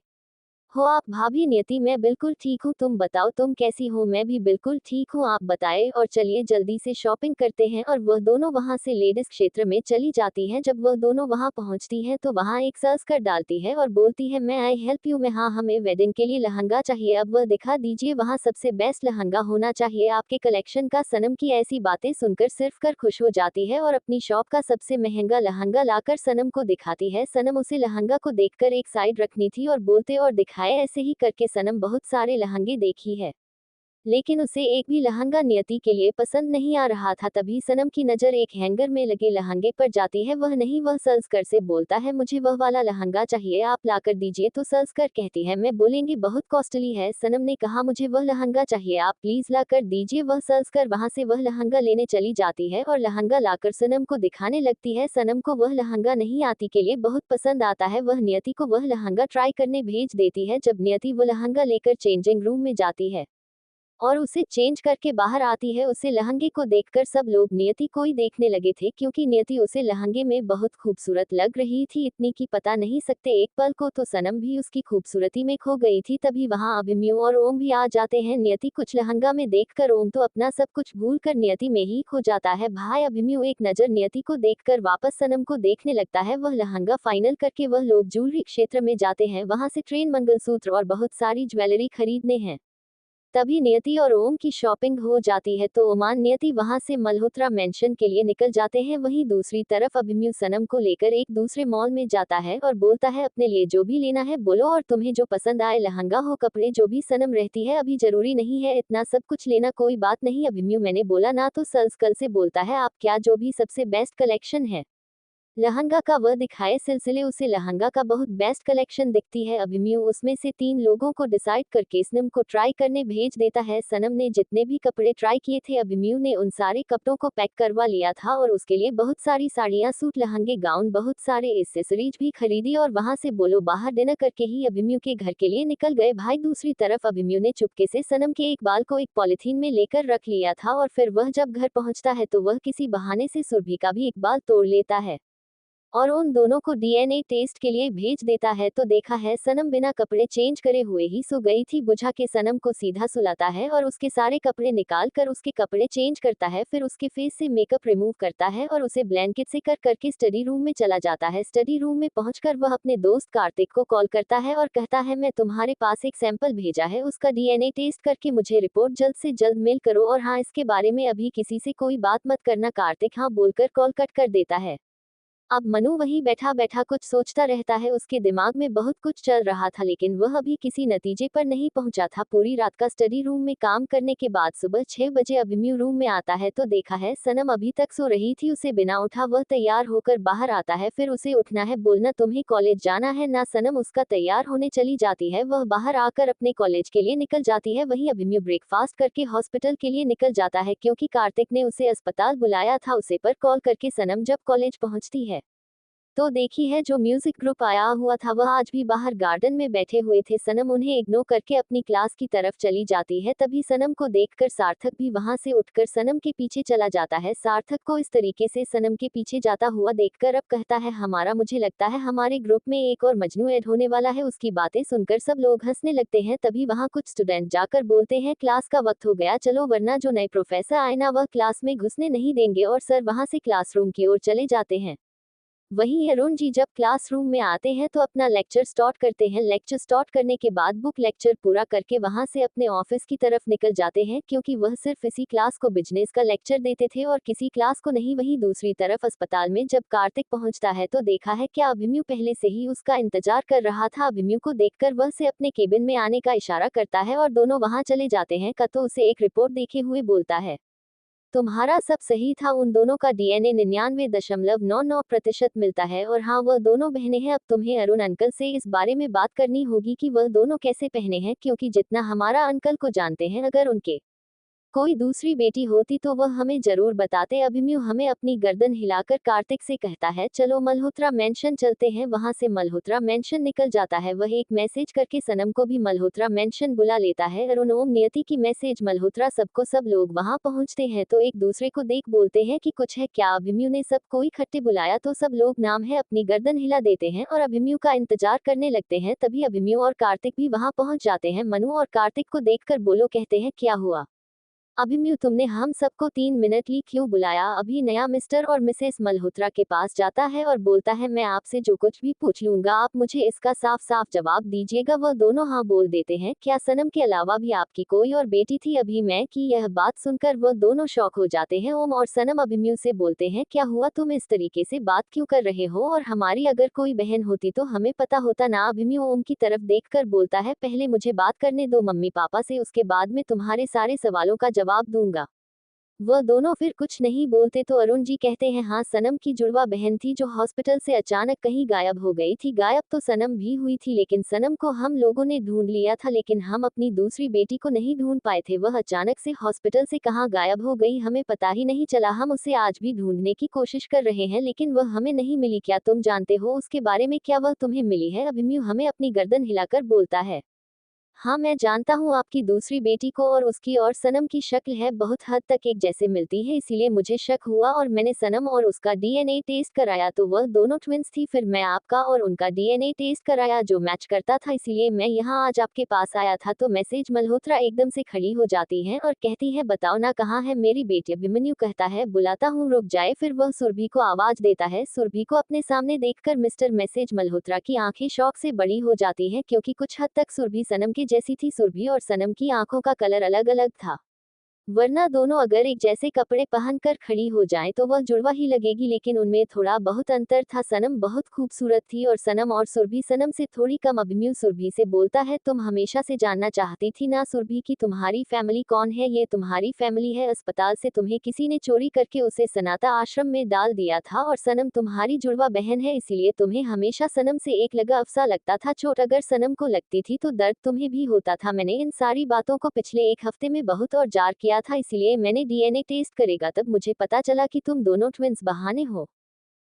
हो आप भाभी। नियति मैं बिल्कुल ठीक हूँ तुम बताओ तुम कैसी हो। मैं भी बिल्कुल ठीक हूँ आप बताए और चलिए जल्दी से शॉपिंग करते हैं। और वह दोनों वहां से लेडीज क्षेत्र में चली जाती हैं। जब वह दोनों वहां पहुंचती हैं तो वहां एक सर्च कर डालती है और बोलती है मैं आई हेल्प यू में हाँ हमें वेडिंग के लिए लहंगा चाहिए अब वह दिखा दीजिए वहां सबसे बेस्ट लहंगा होना चाहिए आपके कलेक्शन का। सनम की ऐसी बातें सुनकर सिर्फ कर खुश हो जाती है और अपनी शॉप का सबसे महंगा लहंगा लाकर सनम को दिखाती है। सनम उसे लहंगा को देखकर एक साइड रखनी थी और बोलते और दिखाए ऐसे ही करके सनम बहुत सारे लहंगे देखी है लेकिन उसे एक भी लहंगा नियति के लिए पसंद नहीं आ रहा था। तभी सनम की नजर एक हैंगर में लगे लहंगे पर जाती है। वह नहीं वह सल्सकर से बोलता है मुझे वह वाला लहंगा चाहिए आप लाकर दीजिए। तो सल्सकर कहती है मैं बोलेंगे बहुत कॉस्टली है। सनम ने कहा मुझे वह लहंगा चाहिए आप प्लीज लाकर दीजिए। वह सल्सकर वहां से वह लहंगा लेने चली जाती है और लहंगा लाकर सनम को दिखाने लगती है। सनम को वह लहंगा नहीं आती के लिए बहुत पसंद आता है। वह नियति को वह लहंगा ट्राई करने भेज देती है। जब नियति वो लहंगा लेकर चेंजिंग रूम में जाती है और उसे चेंज करके बाहर आती है उसे लहंगे को देखकर सब लोग नियति को ही देखने लगे थे क्योंकि नियति उसे लहंगे में बहुत खूबसूरत लग रही थी इतनी की बता नहीं सकते। एक पल को तो सनम भी उसकी खूबसूरती में खो गई थी। तभी वहां अभिमन्यु और ओम भी आ जाते हैं। नियति कुछ लहंगा में देखकर ओम तो अपना सब कुछ भूल कर नियति में ही खो जाता है। भाई अभिमन्यु एक नजर नियति को देखकर वापस सनम को देखने लगता है। वह लहंगा फाइनल करके वह लोग ज्वेलरी क्षेत्र में जाते हैं। वहां से ट्रेन मंगलसूत्र और बहुत सारी ज्वेलरी खरीदने हैं। तभी नियति और ओम की शॉपिंग हो जाती है तो ओमान नियति वहां से मल्होत्रा मेंशन के लिए निकल जाते हैं। वहीं दूसरी तरफ अभिमन्यु सनम को लेकर एक दूसरे मॉल में जाता है और बोलता है अपने लिए जो भी लेना है बोलो और तुम्हें जो पसंद आए लहंगा हो कपड़े जो भी। सनम रहती है अभी जरूरी नहीं है इतना सब कुछ लेना कोई बात नहीं अभिमन्यु मैंने बोला ना। तो सल्सकल से बोलता है आप क्या जो भी सबसे बेस्ट कलेक्शन है लहंगा का वह दिखाए सिलसिले उसे लहंगा का बहुत बेस्ट कलेक्शन दिखती है। अभिमन्यु उसमें से 3 लोगों को डिसाइड करके सनम को ट्राई करने भेज देता है। सनम ने जितने भी कपड़े ट्राई किए थे अभिमन्यु ने उन सारे कपड़ों को पैक करवा लिया था और उसके लिए बहुत सारी साड़ियां सूट लहंगे गाउन बहुत सारे एक्सेसरीज भी खरीदी और वहां से बोलो बाहर डिनर करके ही अभिमन्यु के घर के लिए निकल गए। भाई दूसरी तरफ अभिमन्यु ने चुपके से सनम के एक बाल को एक पॉलिथीन में लेकर रख लिया था और फिर वह जब घर पहुंचता है तो वह किसी बहाने से सुरभि का भी एक बाल तोड़ लेता है। और उन दोनों को डीएनए टेस्ट के लिए भेज देता है। तो देखा है सनम बिना कपड़े चेंज करे हुए ही सो गई थी। बुझा के सनम को सीधा सुलाता है और उसके सारे कपड़े निकाल कर उसके कपड़े चेंज करता है, फिर उसके फेस से मेकअप रिमूव करता है और उसे ब्लैंकेट से कर करके स्टडी रूम में चला जाता है। स्टडी रूम में पहुंचकर वह अपने दोस्त कार्तिक को कॉल करता है और कहता है मैं तुम्हारे पास एक सैंपल भेजा है, उसका डीएनए टेस्ट करके मुझे रिपोर्ट जल्द से जल्द मेल करो, और हाँ इसके बारे में अभी किसी से कोई बात मत करना। कार्तिक हाँ बोलकर कॉल कट कर देता है। अब मनु वहीं बैठा बैठा कुछ सोचता रहता है। उसके दिमाग में बहुत कुछ चल रहा था लेकिन वह अभी किसी नतीजे पर नहीं पहुंचा था। पूरी रात का स्टडी रूम में काम करने के बाद सुबह 6 बजे अभिमन्यु रूम में आता है तो देखा है सनम अभी तक सो रही थी। उसे बिना उठा वह तैयार होकर बाहर आता है, फिर उसे उठना है, बोलना तुम्हें कॉलेज जाना है ना। सनम उसका तैयार होने चली जाती है। वह बाहर आकर अपने कॉलेज के लिए निकल जाती है। वहीं अभिमन्यु ब्रेकफास्ट करके हॉस्पिटल के लिए निकल जाता है क्योंकि कार्तिक ने उसे अस्पताल बुलाया था। उसे पर कॉल करके सनम जब कॉलेज पहुंचती है तो देखी है जो म्यूजिक ग्रुप आया हुआ था वह आज भी बाहर गार्डन में बैठे हुए थे। सनम उन्हें इग्नोर करके अपनी क्लास की तरफ चली जाती है। तभी सनम को देखकर सार्थक भी वहां से उठकर सनम के पीछे चला जाता है। सार्थक को इस तरीके से सनम के पीछे जाता हुआ देखकर अब कहता है हमारा, मुझे लगता है हमारे ग्रुप में एक और मजनू ऐड होने वाला है। उसकी बातें सुनकर सब लोग हंसने लगते हैं। तभी वहां कुछ स्टूडेंट जाकर बोलते हैं क्लास का वक्त हो गया, चलो वरना जो नए प्रोफेसर आए ना वह क्लास में घुसने नहीं देंगे, और सर वहां से क्लासरूम की ओर चले जाते हैं। वहीं अरुण जी जब क्लासरूम में आते हैं तो अपना लेक्चर स्टार्ट करते हैं। लेक्चर स्टार्ट करने के बाद बुक लेक्चर पूरा करके वहां से अपने ऑफिस की तरफ निकल जाते हैं क्योंकि वह सिर्फ इसी क्लास को बिजनेस का लेक्चर देते थे और किसी क्लास को नहीं। वहीं दूसरी तरफ अस्पताल में जब कार्तिक पहुंचता है तो देखा है क्या अभिमन्यु पहले से ही उसका इंतजार कर रहा था। अभिमन्यु को देखकर वह से अपने केबिन में आने का इशारा करता है और दोनों वहां चले जाते हैं। तो उसे एक रिपोर्ट देखे हुए बोलता है तुम्हारा सब सही था, उन दोनों का डीएनए 99.99% मिलता है और हाँ वह दोनों बहनें हैं। अब तुम्हें अरुण अंकल से इस बारे में बात करनी होगी कि वह दोनों कैसे पहने हैं, क्योंकि जितना हमारा अंकल को जानते हैं अगर उनके कोई दूसरी बेटी होती तो वह हमें जरूर बताते। अभिमन्यु हमें अपनी गर्दन हिलाकर कार्तिक से कहता है चलो मल्होत्रा मेंशन चलते हैं। वहां से मल्होत्रा मेंशन निकल जाता है। वह एक मैसेज करके सनम को भी मल्होत्रा मेंशन बुला लेता है। अरुण ओम नियति की मैसेज मल्होत्रा सबको, सब लोग वहां पहुंचते हैं तो एक दूसरे को देख बोलते हैं कि कुछ है क्या। अभिमन्यु ने सबको इकट्ठे बुलाया तो सब लोग नाम है अपनी गर्दन हिला देते हैं और अभिमन्यु का इंतजार करने लगते हैं। तभी अभिमन्यु और कार्तिक भी वहां पहुंच जाते हैं। मनु और कार्तिक को देखकर बोलो कहते हैं क्या हुआ अभिमन्यु, तुमने हम सबको 3 मिनट ली क्यों बुलाया। अभी नया मिस्टर और मिसेस मल्होत्रा के पास जाता है और बोलता है मैं आपसे जो कुछ भी पूछ लूंगा आप मुझे इसका साफ साफ जवाब दीजिएगा। वह दोनों हाँ बोल देते हैं। क्या सनम के अलावा भी आपकी कोई और बेटी थी अभी मैं की। यह बात सुनकर वह दोनों शॉक हो जाते हैं। ओम और सनम अभिमन्यु से बोलते हैं क्या हुआ, तुम इस तरीके से बात क्यों कर रहे हो, और हमारी अगर कोई बहन होती तो हमें पता होता ना। अभिमन्यु ओम की तरफ देखकर बोलता है पहले मुझे बात करने दो मम्मी पापा से, उसके बाद में तुम्हारे सारे सवालों का जवाब दूंगा। वह दोनों फिर कुछ नहीं बोलते तो अरुण जी कहते हैं हाँ सनम की जुड़वा बहन थी जो हॉस्पिटल से अचानक कहीं गायब हो गई थी। गायब तो सनम भी हुई थी लेकिन सनम को हम लोगों ने ढूंढ लिया था, लेकिन हम अपनी दूसरी बेटी को नहीं ढूंढ पाए थे। वह अचानक से हॉस्पिटल से कहाँ गायब हो गई हमें पता ही नहीं चला। हम उसे आज भी ढूंढने की कोशिश कर रहे हैं लेकिन वह हमें नहीं मिली। क्या तुम जानते हो उसके बारे में, क्या वह तुम्हें मिली है। अभिमन्यु हमें अपनी गर्दन हिलाकर बोलता है हाँ मैं जानता हूँ आपकी दूसरी बेटी को, और उसकी और सनम की शक्ल है बहुत हद तक एक जैसे मिलती है, इसीलिए मुझे शक हुआ और मैंने सनम और उसका डीएनए टेस्ट कराया तो वह दोनों ट्विंस थी। फिर मैं आपका और उनका डीएनए टेस्ट कराया जो मैच करता था, इसीलिए मैं यहाँ आज आपके पास आया था। तो मैसेज मल्होत्रा एकदम से खड़ी हो जाती है और कहती है बताओ ना कहाँ है मेरी बेटी। अभिमन्यु कहता है बुलाता हूँ रुक जाए। फिर वह सुरभि को आवाज देता है। सुरभि को अपने सामने देखकर मिस्टर मैसेज मल्होत्रा की आंखें शौक से बड़ी हो जाती है क्योंकि कुछ हद तक सुरभि सनम के जैसी थी। सुरभि और सनम की आंखों का कलर अलग अलग था, वरना दोनों अगर एक जैसे कपड़े पहनकर खड़ी हो जाएं तो वह जुड़वा ही लगेगी, लेकिन उनमें थोड़ा बहुत अंतर था। सनम बहुत खूबसूरत थी और सनम और सुरभि सनम से थोड़ी कम। अभिमन्यु सुरभि से बोलता है तुम हमेशा से जानना चाहती थी ना सुरभि कि तुम्हारी फैमिली कौन है। ये तुम्हारी फैमिली है। अस्पताल से तुम्हें किसी ने चोरी करके उसे सनाता आश्रम में डाल दिया था और सनम तुम्हारी जुड़वा बहन है, इसीलिए तुम्हें हमेशा सनम से एक लगा अफसा लगता था। चोट अगर सनम को लगती थी तो दर्द तुम्हें भी होता था। मैंने इन सारी बातों को पिछले एक हफ्ते में बहुत और जार किया था, इसलिए मैंने डीएनए टेस्ट करेगा तब मुझे पता चला कि तुम दोनों ट्विंस बहाने हो,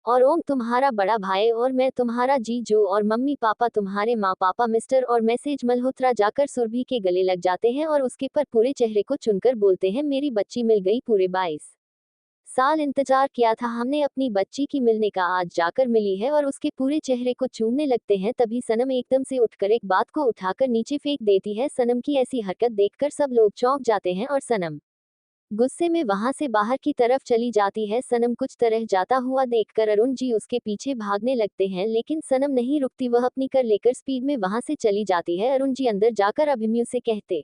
और ओम तुम्हारा बड़ा भाई और मैं तुम्हारा जीजू, और मम्मी पापा तुम्हारे माँ पापा। मिस्टर और मैसेज मल्होत्रा जाकर सुरभि के गले लग जाते हैं और उसके पर पूरे चेहरे को चुनकर बोलते हैं मेरी बच्ची मिल गई। पूरे 22 साल इंतजार किया था हमने अपनी बच्ची की, मिलने का आज जाकर मिली है और उसके पूरे चेहरे को चूमने लगते हैं। तभी सनम एकदम से उठकर एक बात को उठाकर नीचे फेंक देती है। सनम की ऐसी हरकत देखकर सब लोग चौंक जाते हैं और सनम गुस्से में वहां से बाहर की तरफ चली जाती है। सनम कुछ तरह जाता हुआ देखकर अरुण जी उसके पीछे भागने लगते हैं, लेकिन सनम नहीं रुकती, वह अपनी कार लेकर स्पीड में वहां से चली जाती है। अरुण जी अंदर जाकर अभिमन्यु से कहते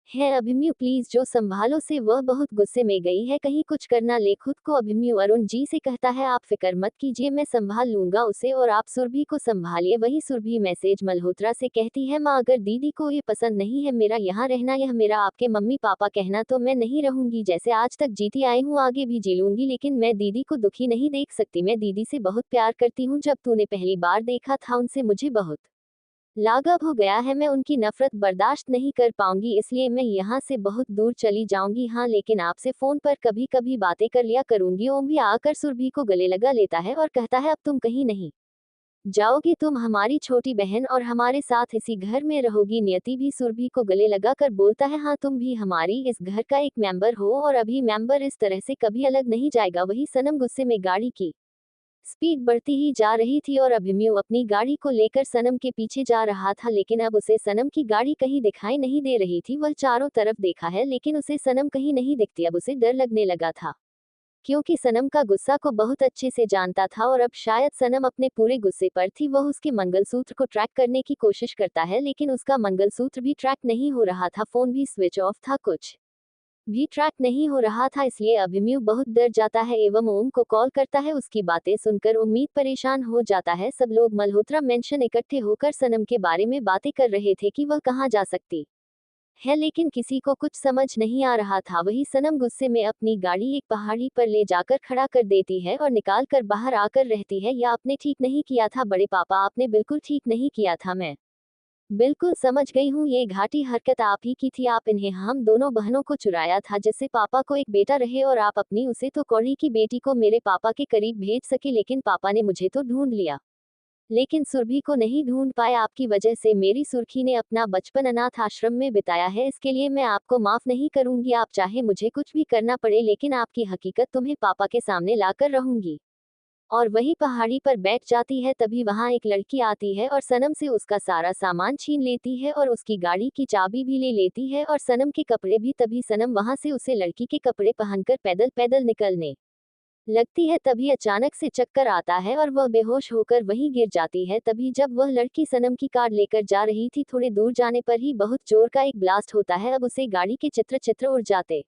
है, अभिमन्यु प्लीज जो संभालो से, वह बहुत गुस्से में गई है, कहीं कुछ करना ले खुद को। अभिमन्यु अरुण जी से कहता है, आप फिक्र मत कीजिए, मैं संभाल लूंगा उसे और आप सुरभि को संभालिए। वही सुरभि मैसेज मल्होत्रा से कहती है, माँ अगर दीदी को ये पसंद नहीं है मेरा यहाँ रहना, यह मेरा आपके मम्मी पापा कहना, तो मैं नहीं रहूंगी। जैसे आज तक जीती आई हूँ आगे भी जी लूंगी, लेकिन मैं दीदी को दुखी नहीं देख सकती। मैं दीदी से बहुत प्यार करती हूँ, जब तूने पहली बार देखा था उनसे मुझे बहुत लाघव हो गया है, मैं उनकी नफरत बर्दाश्त नहीं कर पाऊंगी, इसलिए मैं यहाँ से बहुत दूर चली जाऊंगी। हाँ लेकिन आपसे फोन पर कभी कभी बातें कर लिया करूंगी। ओम भी आकर सुरभि को गले लगा लेता है और कहता है, अब तुम कहीं नहीं जाओगी, तुम हमारी छोटी बहन और हमारे साथ इसी घर में रहोगी। नियति भी सुरभि को गले लगाकर बोलता है, हाँ तुम भी हमारी इस घर का एक मेंबर हो और अभी मेंबर इस तरह से कभी अलग नहीं जाएगा। वही सनम गुस्से में गाड़ी की स्पीड बढ़ती ही जा रही थी और अभिमन्यु अपनी गाड़ी को लेकर सनम के पीछे जा रहा था, लेकिन अब उसे सनम की गाड़ी कहीं दिखाई नहीं दे रही थी। वह चारों तरफ देखा है लेकिन उसे सनम कहीं नहीं दिखती। अब उसे डर लगने लगा था, क्योंकि सनम का गुस्सा को बहुत अच्छे से जानता था और अब शायद सनम अपने पूरे गुस्से पर थी। वह उसके मंगलसूत्र को ट्रैक करने की कोशिश करता है, लेकिन उसका मंगलसूत्र भी ट्रैक नहीं हो रहा था, फोन भी स्विच ऑफ था, कुछ भी ट्रैक नहीं हो रहा था। इसलिए अभिमन्यु बहुत डर जाता है एवं ओम को कॉल करता है। उसकी बातें सुनकर उम्मीद परेशान हो जाता है। सब लोग मल्होत्रा मेंशन इकट्ठे होकर सनम के बारे में बातें कर रहे थे कि वह कहाँ जा सकती है, लेकिन किसी को कुछ समझ नहीं आ रहा था। वही सनम गुस्से में अपनी गाड़ी एक पहाड़ी पर ले जाकर खड़ा कर देती है और निकाल कर बाहर आकर रहती है, या आपने ठीक नहीं किया था बड़े पापा, आपने बिल्कुल ठीक नहीं किया था, मैं बिल्कुल समझ गई हूँ, ये घाटी हरकत आप ही की थी। आप इन्हें हम दोनों बहनों को चुराया था जिससे पापा को एक बेटा रहे और आप अपनी उसे तो कौड़ी की बेटी को मेरे पापा के करीब भेज सके, लेकिन पापा ने मुझे तो ढूंढ लिया लेकिन सुरभि को नहीं ढूंढ पाए। आपकी वजह से मेरी सुर्खी ने अपना बचपन अनाथ आश्रम में बिताया है, इसके लिए मैं आपको माफ नहीं करूंगी। आप चाहे मुझे कुछ भी करना पड़े, लेकिन आपकी हकीकत तुम्हें पापा के सामने लाकर रहूंगी। और वही पहाड़ी पर बैठ जाती है। तभी वहां एक लड़की आती है और सनम से उसका सारा सामान छीन लेती है और उसकी गाड़ी की चाबी भी ले लेती है और सनम के कपड़े भी। तभी सनम वहां से उसे लड़की के कपड़े पहनकर पैदल पैदल निकलने लगती है। तभी अचानक से चक्कर आता है और वह बेहोश होकर वहीं गिर जाती है। तभी जब वह लड़की सनम की कार लेकर जा रही थी, थोड़े दूर जाने पर ही बहुत जोर का एक ब्लास्ट होता है। अब उसे गाड़ी के चित्र उड़ जाते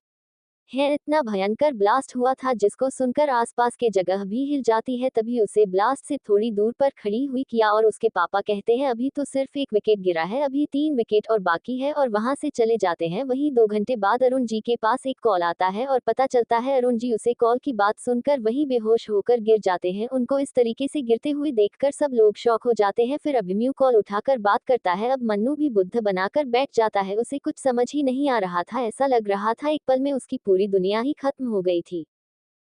है, इतना भयंकर ब्लास्ट हुआ था जिसको सुनकर आसपास के जगह भी हिल जाती है। तभी उसे ब्लास्ट से थोड़ी दूर पर खड़ी हुई किया और उसके पापा कहते हैं, अभी तो सिर्फ एक विकेट गिरा है, अभी 3 विकेट और बाकी है, और वहां से चले जाते हैं। वहीं 2 घंटे बाद अरुण जी के पास एक कॉल आता है और पता चलता है अरुण जी उसे कॉल की बात सुनकर वहीं बेहोश होकर गिर जाते हैं। उनको इस तरीके से गिरते हुए देखकर सब लोग शॉक हो जाते हैं। फिर अभिमन्यु कॉल उठाकर बात करता है। अब मन्नू भी बुद्ध बनाकर बैठ जाता है, उसे कुछ समझ ही नहीं आ रहा था, ऐसा लग रहा था एक पल में उसकी पूरी दुनिया ही खत्म हो गई थी।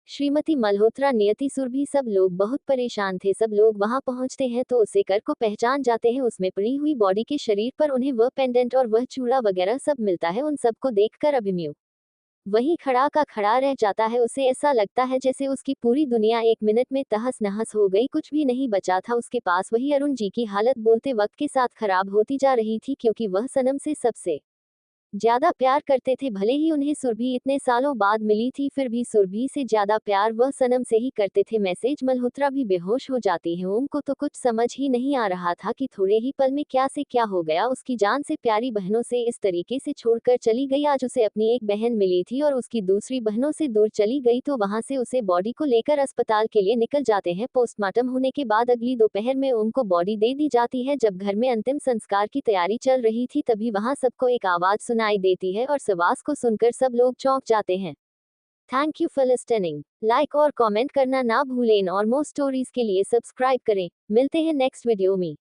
श्रीमती मल्होत्रा, नियति, सुरभि, सब लोग बहुत परेशान थे। सब लोग वहां पहुंचते हैं तो उसे कर को पहचान जाते हैं। उसमें पड़ी हुई बॉडी के शरीर पर उन्हें वह पेंडेंट और वह चूड़ा वगैरह सब मिलता है। उन सबको देखकर अभिमन्यु वहीं खड़ा का खड़ा रह जाता है। उसे ऐसा लगता है जैसे उसकी पूरी दुनिया 1 मिनट में तहस नहस हो गई, कुछ भी नहीं बचा था उसके पास। वही अरुण जी की हालत बोलते वक्त के साथ खराब होती जा रही थी, क्योंकि वह सनम से सबसे ज्यादा प्यार करते थे। भले ही उन्हें सुरभि इतने सालों बाद मिली थी, फिर भी सुरभि से ज्यादा प्यार वह सनम से ही करते थे। मैसेज मल्होत्रा भी बेहोश हो जाती है। ओम को तो कुछ समझ ही नहीं आ रहा था कि थोड़े ही पल में क्या से क्या हो गया। उसकी जान से प्यारी बहनों से इस तरीके से छोड़कर चली गई। आज उसे अपनी एक बहन मिली थी और उसकी दूसरी बहनों से दूर चली गई, तो वहां से उसे बॉडी को लेकर अस्पताल के लिए निकल जाते हैं। पोस्टमार्टम होने के बाद अगली दोपहर में ओम को बॉडी दे दी जाती है। जब घर में अंतिम संस्कार की तैयारी चल रही थी, तभी वहां सबको एक आवाज सुनाई देती है और आवाज को सुनकर सब लोग चौंक जाते हैं। Thank you for listening. Like और कमेंट करना ना भूलें और मोर स्टोरीज के लिए सब्सक्राइब करें। मिलते हैं नेक्स्ट वीडियो में।